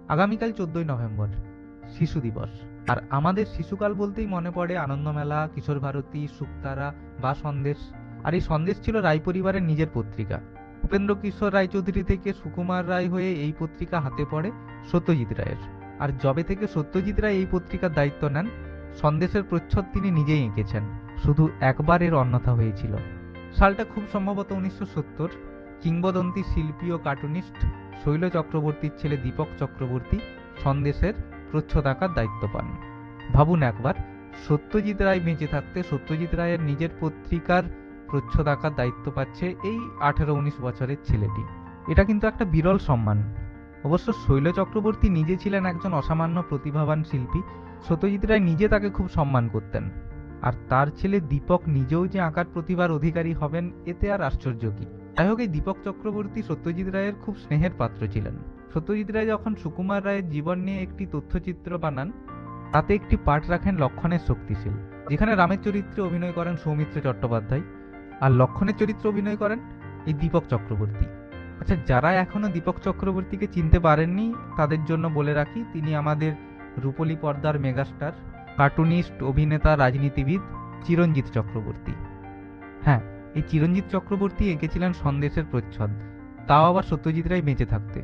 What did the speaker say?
আগামীকাল 14ই নভেম্বর, শিশু দিবস। আর আমাদের শিশুকাল বলতেই মনে পড়ে আনন্দমেলা, কিশোর ভারতী, শুকতারা বা সন্দেশ। আর এই সন্দেশ ছিল রায় পরিবারের নিজের পত্রিকা। উপেন্দ্র কিশোর রায়চৌধুরী থেকে সুকুমার রায় হয়ে এই পত্রিকা হাতে পড়ে সত্যজিৎ রায়ের। আর যবে থেকে সত্যজিৎ রায় এই পত্রিকার দায়িত্ব নেন, সন্দেশের প্রচ্ছদ তিনি নিজেই এঁকেছেন। শুধু একবার এর অন্যথা হয়েছিল। সালটা খুব সম্ভবত 1970। কিংবদন্তি শিল্পী ও কার্টুনিস্ট শৈল চক্রবর্তীর ছেলে দীপক চক্রবর্তী সন্দেশের প্রচ্ছদ আঁকার দায়িত্ব পান। ভাবুন একবার, সত্যজিৎ রায় বেঁচে থাকতে সত্যজিৎ রায়ের নিজের পত্রিকার প্রচ্ছদ আঁকার দায়িত্ব পাচ্ছে এই 18-19 বছরের ছেলেটি। এটা কিন্তু একটা বিরল সম্মান। অবশ্য শৈল চক্রবর্তী নিজে ছিলেন একজন অসামান্য প্রতিভাবান শিল্পী। সত্যজিৎ রায় নিজে তাকে খুব সম্মান করতেন। আর তার ছেলে দীপক নিজেও যে আঁকার প্রতিভার অধিকারী হবেন, এতে আর আশ্চর্য কি। যাই হোক, এই দীপক চক্রবর্তী সত্যজিৎ রায়ের খুব স্নেহের পাত্র ছিলেন। সত্যজিৎ রায় যখন সুকুমার রায়ের জীবন নিয়ে একটি তথ্যচিত্র বানান, তাতে একটি পাঠ রাখেন লক্ষণের শক্তিশীল, যেখানে রামের চরিত্রে অভিনয় করেন সৌমিত্র চট্টোপাধ্যায়, আর লক্ষণের চরিত্রে অভিনয় করেন এই দীপক চক্রবর্তী। আচ্ছা, যারা এখনো দীপক চক্রবর্তীকে চিনতে পারেননি তাদের জন্য বলে রাখি, তিনি আমাদের রূপলী পর্দার মেগাস্টার, কার্টুনিস্ট, অভিনেতা, রাজনীতিবিদ চিরঞ্জিত চক্রবর্তী। হ্যাঁ, এই চিরঞ্জিত চক্রবর্তী এঁকেছিলেন সন্দেশের প্রচ্ছদ, তাও আবার সত্যজিৎ রায় বেঁচে থাকতে।